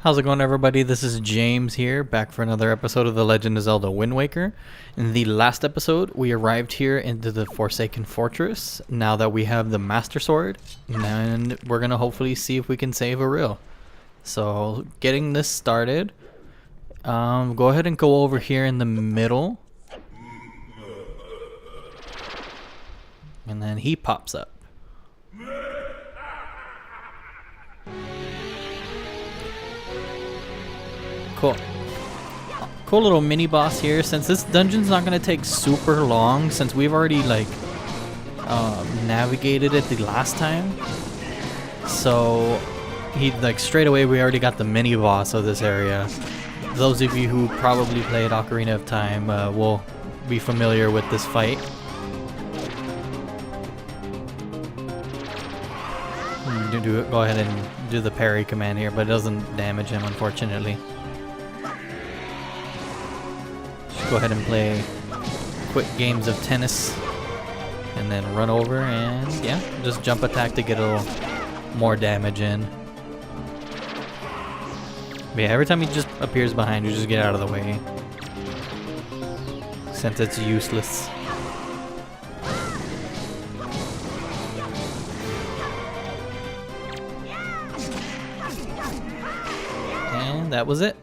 How's it going, everybody? This is James here, back for another episode of The Legend of Zelda Wind Waker. In the last episode, we arrived here into the Forsaken Fortress, now that we have the Master Sword, and we're gonna hopefully see if we can save Aryll. So, getting this started, go ahead and go over here in the middle, and then he pops up. Cool. Cool little mini boss here. Since this dungeon's not gonna take super long, since we've already navigated it the last time, so he straight away we already got the mini boss of this area. Those of you who probably played Ocarina of Time will be familiar with this fight. Go ahead and do the parry command here, but it doesn't damage him, unfortunately. Go ahead and play quick games of tennis and then run over and yeah, just jump attack to get a little more damage in. But yeah, every time he just appears behind you, just get out of the way, since it's useless. And that was it.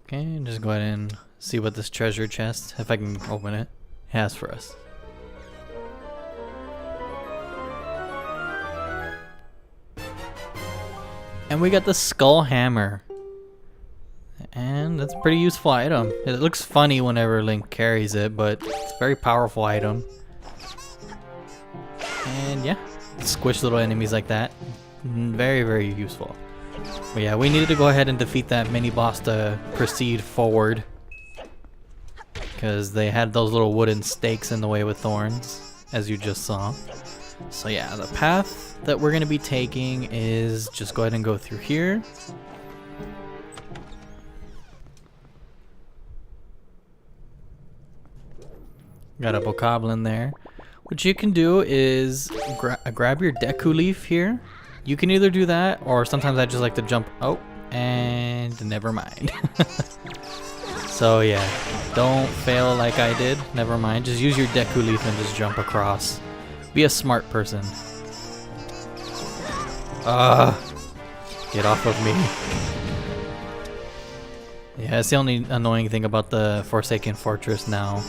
Okay, just go ahead and see what this treasure chest, if I can open it, has for us. And we got the skull hammer. And that's a pretty useful item. It looks funny whenever Link carries it, but it's a very powerful item. And yeah, squish little enemies like that. Very, very useful. But yeah, we needed to go ahead and defeat that mini boss to proceed forward, because they had those little wooden stakes in the way with thorns, as you just saw. So yeah, the path that we're going to be taking is just go ahead and go through here. Got a bokoblin there. What you can do is grab your Deku Leaf here. You can either do that, or sometimes I just like to jump out, and never mind. So yeah, don't fail like I did, never mind. Just use your Deku Leaf and just jump across. Be a smart person. Get off of me. Yeah, that's the only annoying thing about the Forsaken Fortress now,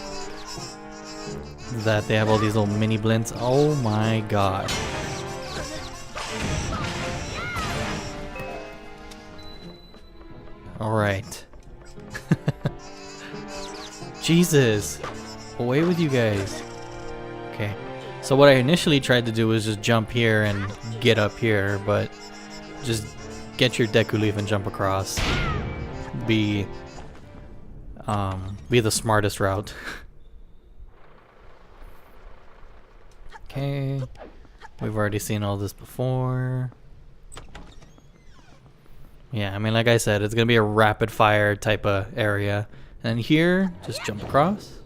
that they have all these little mini blinds. Oh my god. Alright. Jesus. Away with you guys. Okay. So what I initially tried to do was just jump here and get up here, but just get your Deku Leaf and jump across. Be the smartest route. Okay. We've already seen all this before. Yeah, I mean, like I said, it's gonna be a rapid fire type of area. And here, just jump across.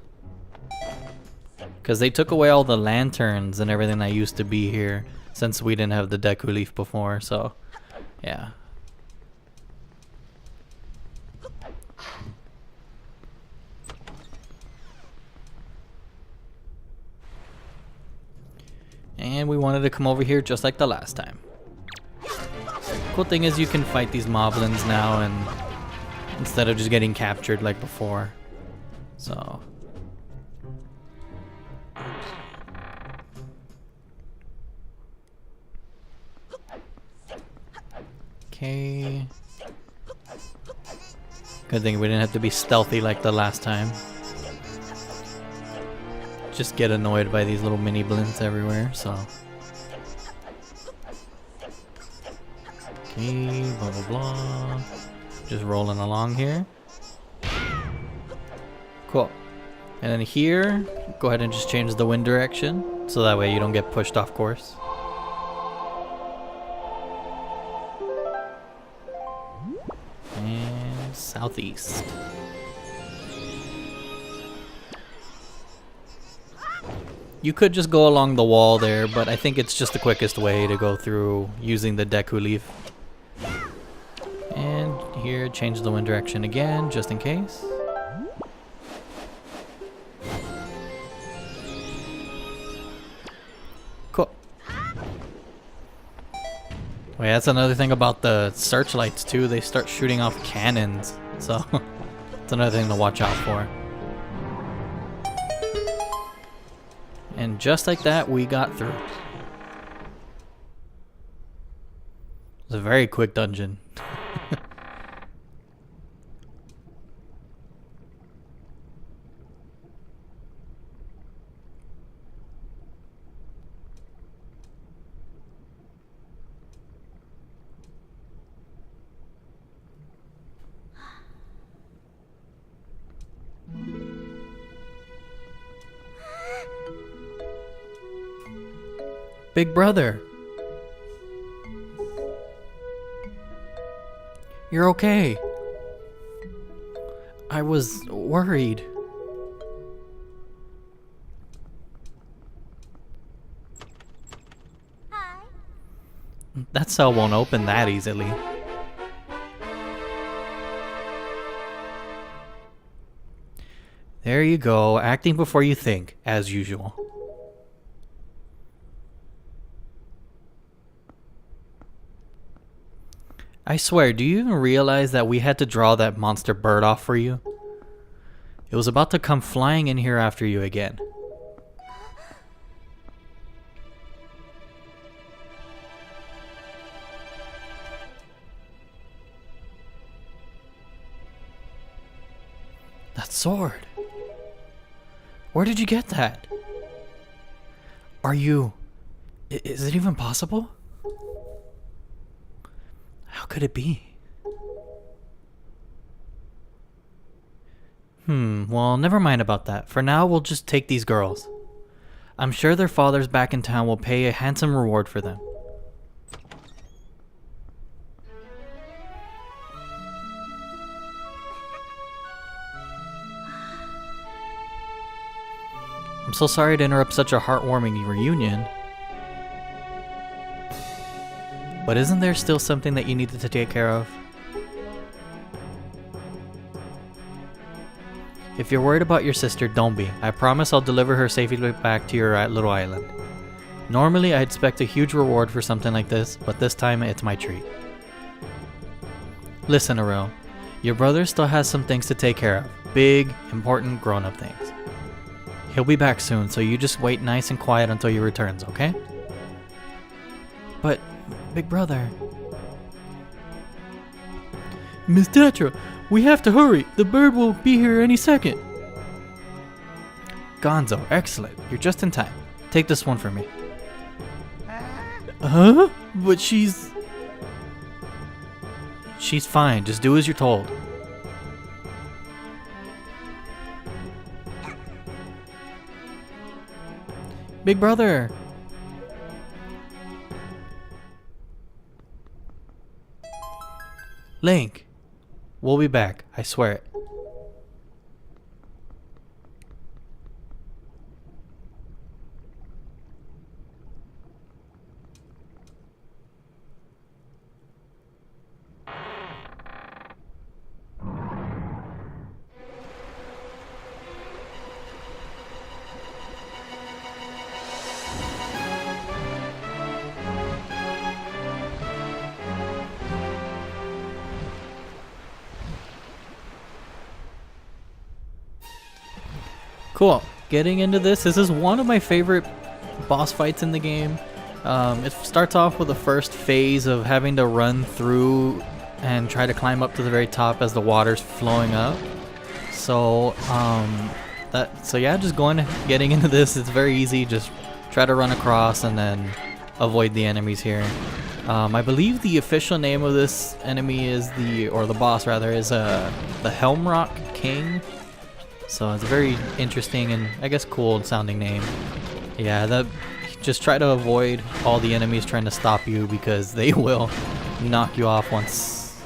Because they took away all the lanterns and everything that used to be here, since we didn't have the Deku Leaf before, so yeah. And we wanted to come over here just like the last time. Cool thing is you can fight these moblins now, and instead of just getting captured like before. So okay. Good thing we didn't have to be stealthy like the last time. Just get annoyed by these little mini blinds everywhere, so. Okay, blah blah blah. Just rolling along here. Cool. And then here, go ahead and just change the wind direction so that way you don't get pushed off course. And southeast. You could just go along the wall there, but I think it's just the quickest way to go through using the Deku Leaf. And here, change the wind direction again, just in case. Cool. Wait, that's another thing about the searchlights too. They start shooting off cannons, so it's another thing to watch out for. And just like that, we got through. It's a very quick dungeon. Big brother. You're okay. I was worried. Hi. That cell won't open that easily. There you go, acting before you think, as usual. I swear, do you even realize that we had to draw that monster bird off for you? It was about to come flying in here after you again. That sword. Where did you get that? Are you... Is it even possible? How could it be? Well, never mind about that. For now, we'll just take these girls. I'm sure their fathers back in town will pay a handsome reward for them. I'm so sorry to interrupt such a heartwarming reunion. But isn't there still something that you needed to take care of? If you're worried about your sister, don't be. I promise I'll deliver her safely back to your little island. Normally, I'd expect a huge reward for something like this, but this time it's my treat. Listen, Aryll. Your brother still has some things to take care of. Big, important, grown-up things. He'll be back soon, so you just wait nice and quiet until he returns, okay? But... Big brother. Miss Tetra, we have to hurry. The bird will be here any second. Gonzo, excellent. You're just in time. Take this one for me. Huh? But she's fine. Just do as you're told. Big brother. Link, we'll be back, I swear it. Cool. Getting into this is one of my favorite boss fights in the game. It starts off with the first phase of having to run through and try to climb up to the very top as the water's flowing up. So yeah, just getting into this, it's very easy. Just try to run across and then avoid the enemies here. I believe the official name of this enemy is or the boss rather, is the Helmrock King. So it's a very interesting and I guess cool sounding name. Yeah, just try to avoid all the enemies trying to stop you because they will knock you off once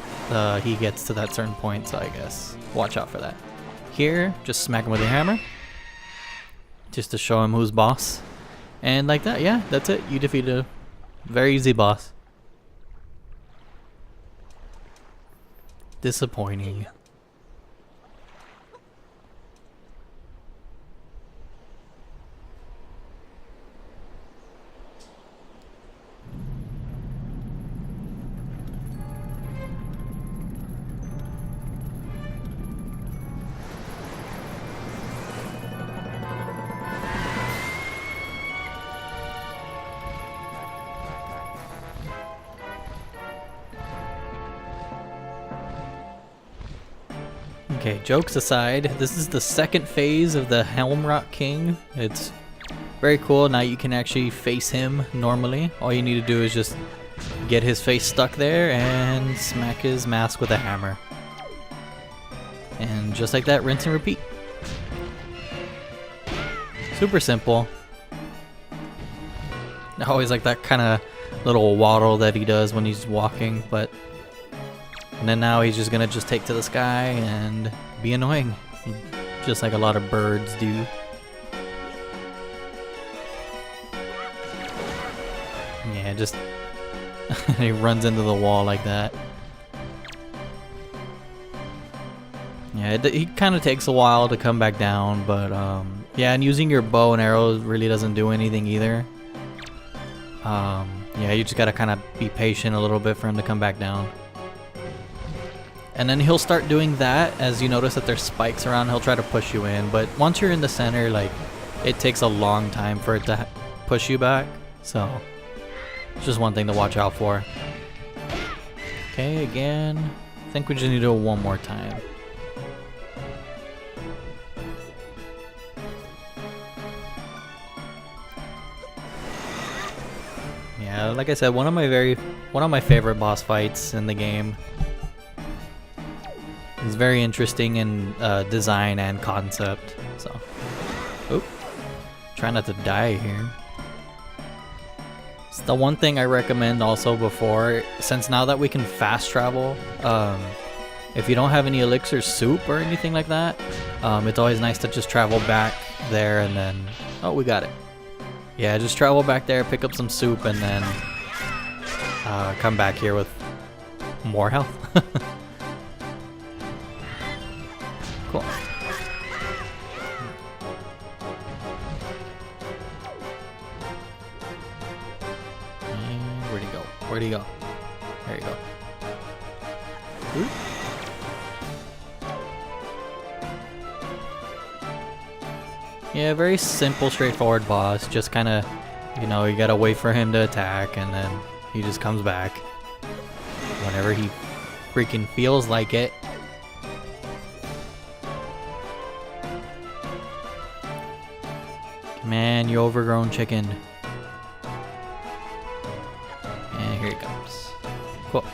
he gets to that certain point. So I guess watch out for that. Here, just smack him with a hammer, just to show him who's boss. And like that, yeah, that's it. You defeat a very easy boss. Disappointing. Okay, jokes aside, this is the second phase of the Helmrock King. It's very cool. Now you can actually face him normally. All you need to do is just get his face stuck there and smack his mask with a hammer. And just like that, rinse and repeat. Super simple. I always like that kind of little waddle that he does when he's walking, but... And then now he's just gonna take to the sky and be annoying, just like a lot of birds do. Yeah, just he runs into the wall like that. Yeah, he kind of takes a while to come back down, but yeah, and using your bow and arrows really doesn't do anything either. Yeah, you just gotta kind of be patient a little bit for him to come back down. And then he'll start doing that as you notice that there's spikes around. He'll try to push you in, but once you're in the center, like, it takes a long time for it to push you back. So it's just one thing to watch out for. Okay, again, I think we just need to do it one more time. Yeah, like I said, one of my favorite boss fights in the game. It's very interesting in design and concept. So, oop, try not to die here. It's the one thing I recommend also before, since now that we can fast travel, if you don't have any elixir soup or anything like that, it's always nice to just travel back there and then, oh, we got it. Yeah, just travel back there, pick up some soup, and then come back here with more health. Cool. And where'd he go? Where'd he go? There you go. Ooh. Yeah, very simple, straightforward boss. Just kind of, you know, you gotta wait for him to attack, and then he just comes back whenever he freaking feels like it. Man, you overgrown chicken. And here he comes. Cool.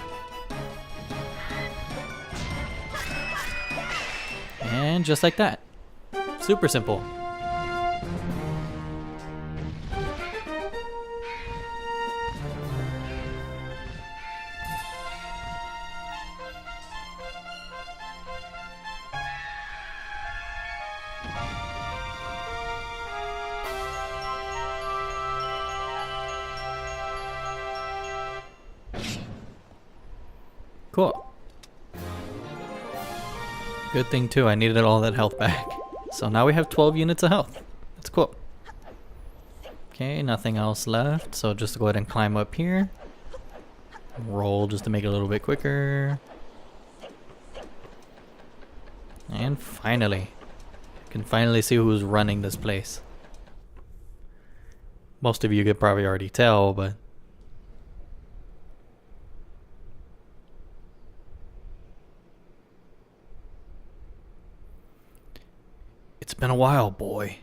And just like that. Super simple. Cool. Good thing too, I needed all that health back. So now we have 12 units of health. That's cool. Okay, nothing else left, so just go ahead and climb up here. Roll just to make it a little bit quicker. And finally, you can finally see who's running this place. Most of you could probably already tell, but it's been a while, boy.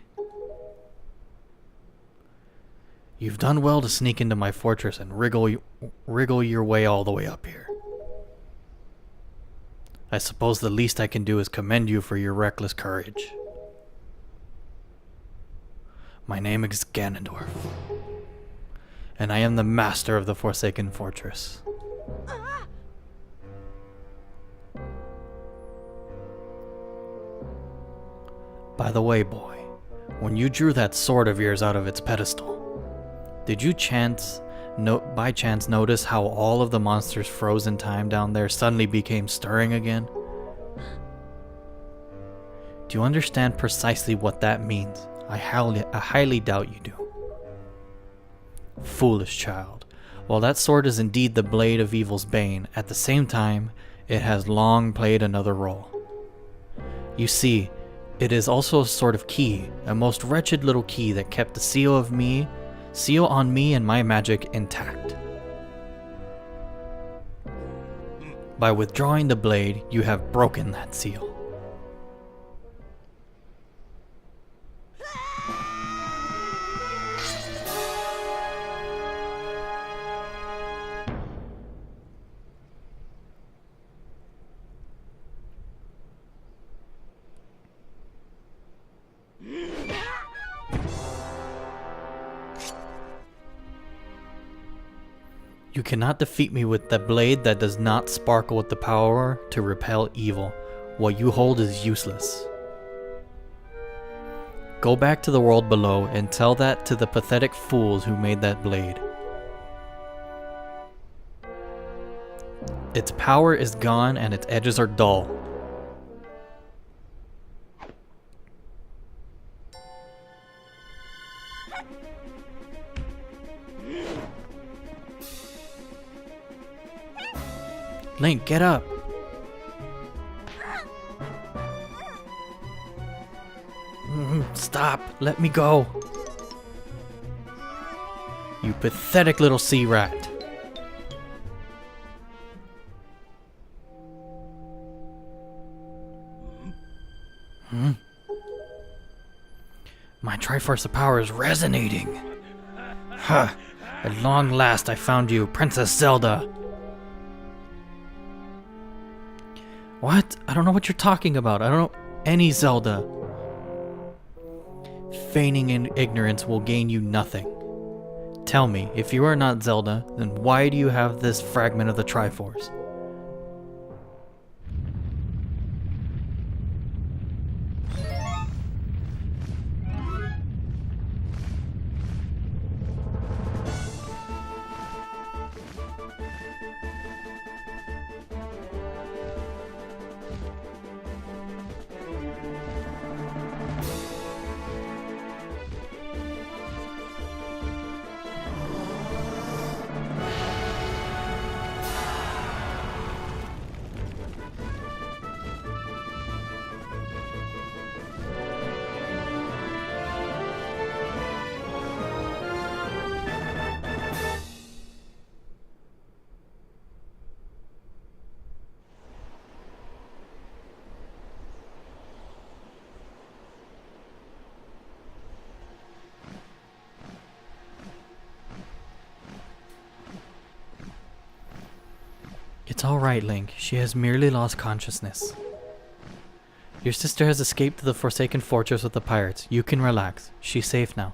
You've done well to sneak into my fortress and wriggle your way all the way up here. I suppose the least I can do is commend you for your reckless courage. My name is Ganondorf, and I am the master of the Forsaken Fortress. By the way, boy, when you drew that sword of yours out of its pedestal, did you by chance notice how all of the monsters frozen time down there suddenly became stirring again? Do you understand precisely what that means? I highly doubt you do. Foolish child. While that sword is indeed the blade of evil's bane, at the same time, it has long played another role. You see, it is also a sort of key, a most wretched little key that kept the seal on me and my magic intact. By withdrawing the blade, you have broken that seal. You cannot defeat me with the blade that does not sparkle with the power to repel evil. What you hold is useless. Go back to the world below and tell that to the pathetic fools who made that blade. Its power is gone and its edges are dull. Link, get up! Stop! Let me go! You pathetic little sea rat! My Triforce of Power is resonating! Huh! At long last I found you, Princess Zelda! What? I don't know what you're talking about. I don't know any Zelda. Feigning ignorance will gain you nothing. Tell me, if you are not Zelda, then why do you have this fragment of the Triforce? It's all right, Link. She has merely lost consciousness. Your sister has escaped to the Forsaken Fortress with the pirates. You can relax. She's safe now.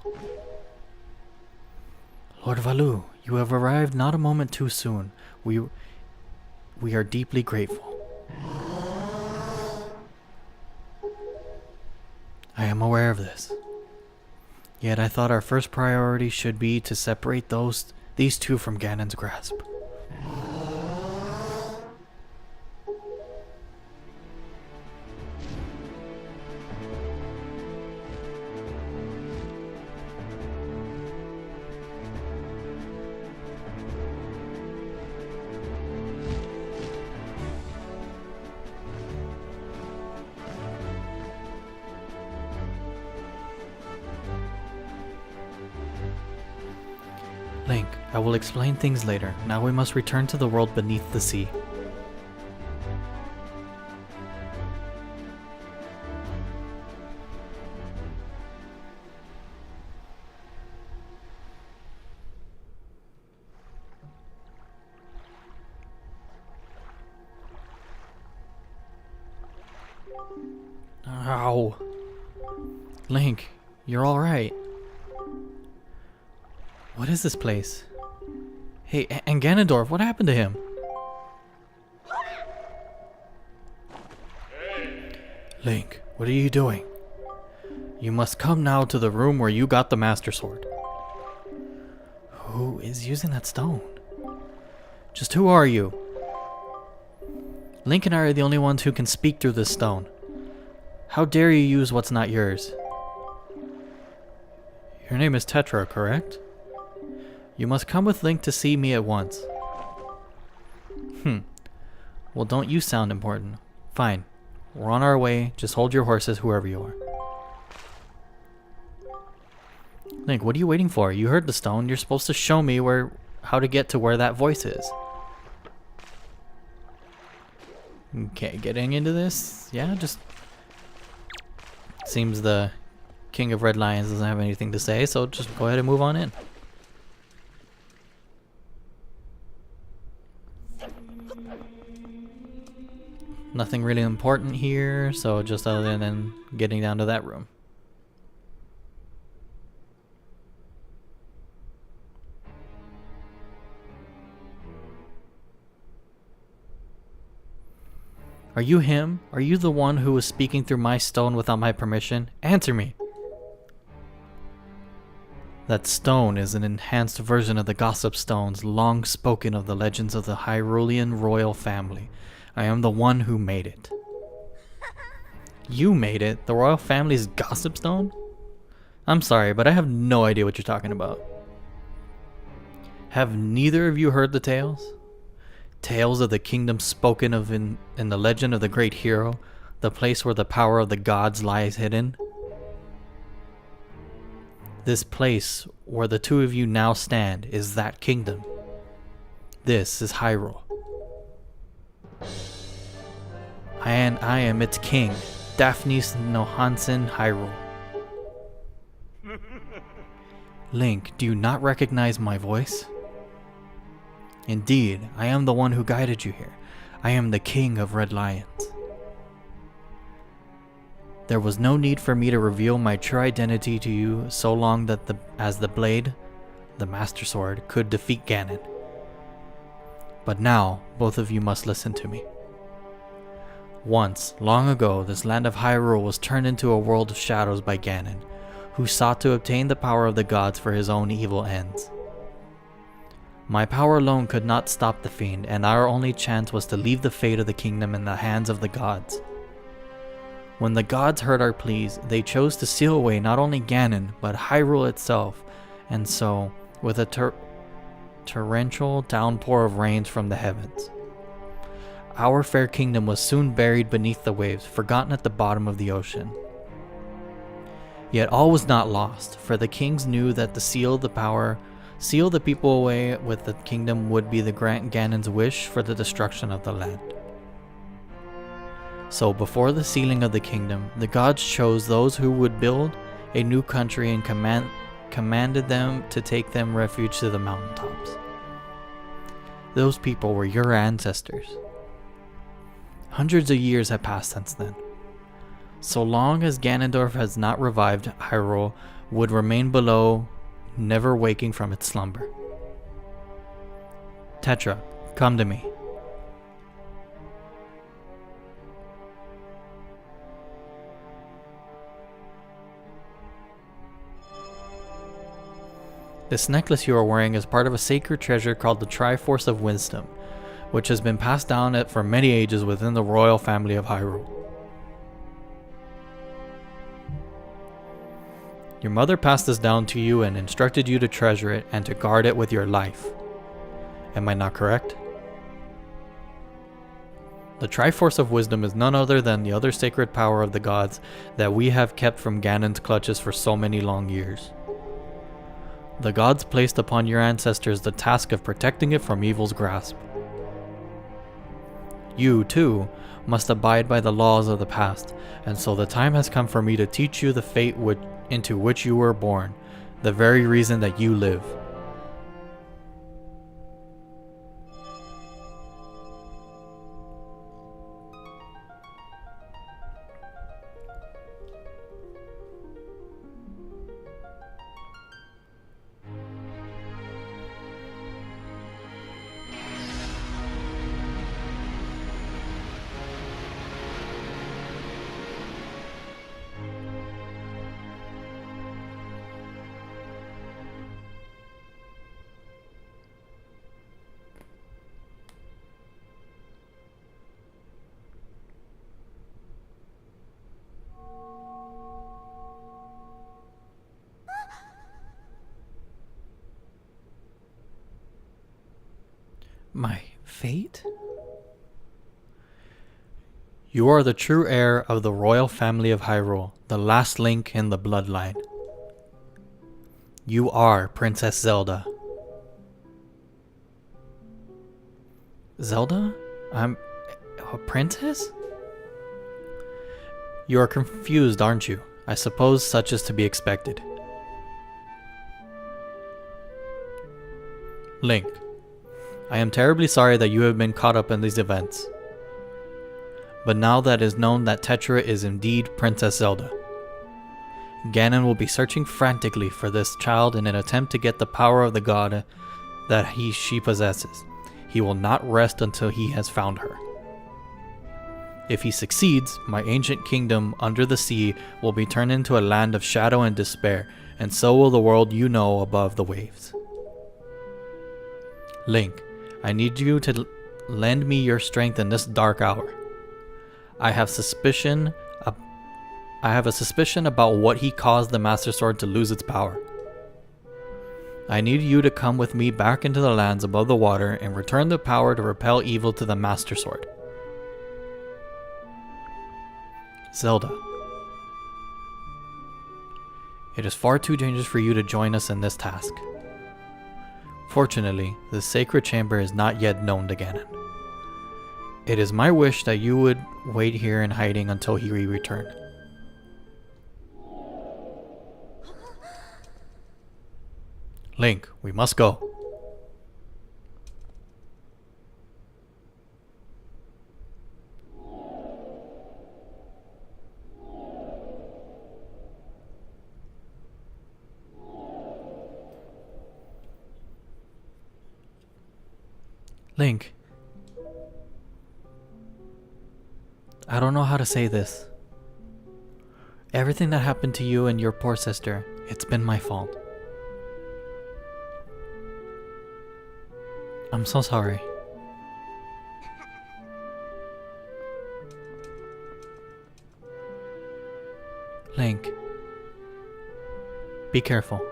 Lord Valu, you have arrived not a moment too soon. We are deeply grateful. I am aware of this. Yet I thought our first priority should be to separate these two from Ganon's grasp. Link, I will explain things later. Now we must return to the world beneath the sea. Ow. Link, you're alright. What is this place? Hey, and Ganondorf, what happened to him? Link, what are you doing? You must come now to the room where you got the Master Sword. Who is using that stone? Just who are you? Link and I are the only ones who can speak through this stone. How dare you use what's not yours? Your name is Tetra, correct? You must come with Link to see me at once. Well, don't you sound important. Fine. We're on our way. Just hold your horses, whoever you are. Link, what are you waiting for? You heard the stone. You're supposed to show me how to get to where that voice is. Okay, getting into this? Yeah, just... Seems the King of Red Lions doesn't have anything to say, so just go ahead and move on in. Nothing really important here, so just other than getting down to that room. Are you him? Are you the one who was speaking through my stone without my permission? Answer me! That stone is an enhanced version of the gossip stones long spoken of the legends of the Hyrulean royal family. I am the one who made it. You made it? The royal family's gossip stone? I'm sorry, but I have no idea what you're talking about. Have neither of you heard the tales? Tales of the kingdom spoken of in the legend of the great hero, the place where the power of the gods lies hidden? This place where the two of you now stand is that kingdom. This is Hyrule. And I am its king, Daphnis Nohansen Hyrule. Link, do you not recognize my voice? Indeed, I am the one who guided you here. I am the King of Red Lions. There was no need for me to reveal my true identity to you so long that as the blade, the Master Sword, could defeat Ganon. But now, both of you must listen to me. Once, long ago, this land of Hyrule was turned into a world of shadows by Ganon, who sought to obtain the power of the gods for his own evil ends. My power alone could not stop the fiend, and our only chance was to leave the fate of the kingdom in the hands of the gods. When the gods heard our pleas, they chose to seal away not only Ganon, but Hyrule itself, and so, with a torrential downpour of rains from the heavens, our fair kingdom was soon buried beneath the waves, forgotten at the bottom of the ocean. Yet all was not lost, for the kings knew that to seal the people away with the kingdom would be the grant Ganon's wish for the destruction of the land. So before the sealing of the kingdom, the gods chose those who would build a new country and commanded them to take them refuge to the mountaintops. Those people were your ancestors. Hundreds of years have passed since then. So long as Ganondorf has not revived, Hyrule would remain below, never waking from its slumber. Tetra, come to me. This necklace you are wearing is part of a sacred treasure called the Triforce of Wisdom, which has been passed down for many ages within the royal family of Hyrule. Your mother passed this down to you and instructed you to treasure it and to guard it with your life. Am I not correct? The Triforce of Wisdom is none other than the other sacred power of the gods that we have kept from Ganon's clutches for so many long years. The gods placed upon your ancestors the task of protecting it from evil's grasp. You, too, must abide by the laws of the past, and so the time has come for me to teach you the fate into which you were born, the very reason that you live. My fate? You are the true heir of the royal family of Hyrule, the last link in the bloodline. You are Princess Zelda. Zelda? I'm a princess? You are confused, aren't you? I suppose such is to be expected. Link, I am terribly sorry that you have been caught up in these events. But now that it is known that Tetra is indeed Princess Zelda, Ganon will be searching frantically for this child in an attempt to get the power of the god that she possesses. He will not rest until he has found her. If he succeeds, my ancient kingdom under the sea will be turned into a land of shadow and despair, and so will the world you know above the waves. Link, I need you to lend me your strength in this dark hour. I have a suspicion about what he caused the Master Sword to lose its power. I need you to come with me back into the lands above the water and return the power to repel evil to the Master Sword. Zelda. It is far too dangerous for you to join us in this task. Fortunately, the sacred chamber is not yet known to Ganon. It is my wish that you would wait here in hiding until he return. Link, we must go. Link, I don't know how to say this. Everything that happened to you and your poor sister, it's been my fault. I'm so sorry. Link, be careful.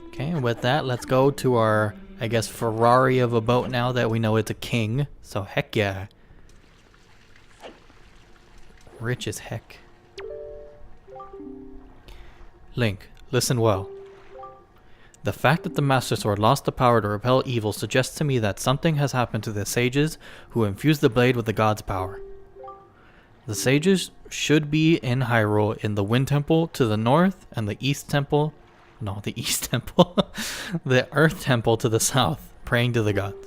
Okay, and with that, let's go to our, I guess, Ferrari of a boat now that we know it's a king. So heck yeah. Rich as heck. Link, listen well. The fact that the Master Sword lost the power to repel evil suggests to me that something has happened to the sages who infused the blade with the god's power. The sages should be in Hyrule in the Wind Temple to the north and the East Temple. No, the East Temple. The Earth Temple to the south, praying to the gods.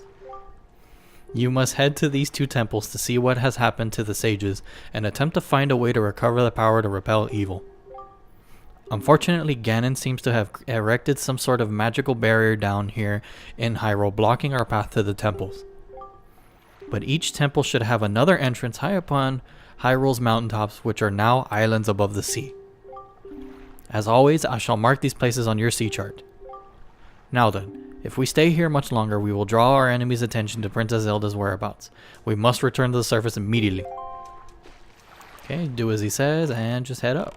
You must head to these two temples to see what has happened to the sages and attempt to find a way to recover the power to repel evil. Unfortunately, Ganon seems to have erected some sort of magical barrier down here in Hyrule, blocking our path to the temples. But each temple should have another entrance high upon Hyrule's mountaintops, which are now islands above the sea. As always, I shall mark these places on your sea chart. Now then, if we stay here much longer, we will draw our enemy's attention to Princess Zelda's whereabouts. We must return to the surface immediately. Okay, do as he says and just head up.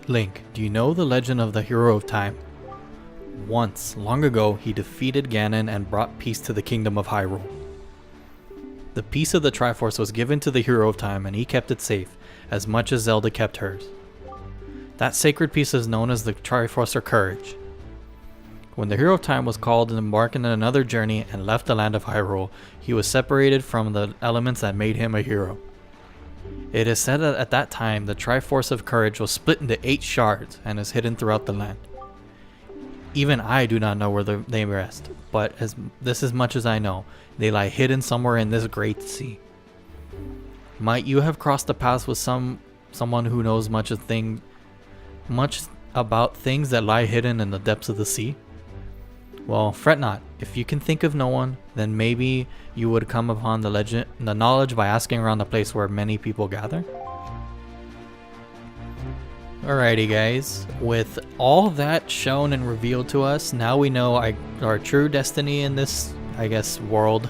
Link, do you know the legend of the Hero of Time? Once, long ago, he defeated Ganon and brought peace to the kingdom of Hyrule. The piece of the Triforce was given to the Hero of Time and he kept it safe, as much as Zelda kept hers. That sacred piece is known as the Triforce or Courage. When the Hero of Time was called and embarked on another journey and left the land of Hyrule, he was separated from the elements that made him a hero. It is said that at that time, the Triforce of Courage was split into 8 shards and is hidden throughout the land. Even I do not know where they rest, but this is much as I know. They lie hidden somewhere in this great sea. Might you have crossed the paths with someone who knows much about things that lie hidden in the depths of the sea? Well, fret not. If you can think of no one, then maybe you would come upon the knowledge by asking around the place where many people gather. Alrighty guys, with all that shown and revealed to us, now we know our true destiny in this, I guess, world,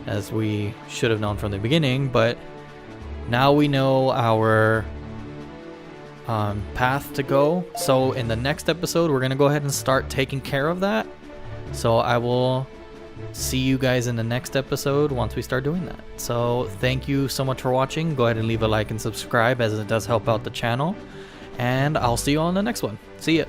as we should have known from the beginning, but now we know our path to go. So in the next episode, we're going to go ahead and start taking care of that. So I will see you guys in the next episode once we start doing that. So thank you so much for watching. Go ahead and leave a like and subscribe, as it does help out the channel. And I'll see you on the next one. See ya.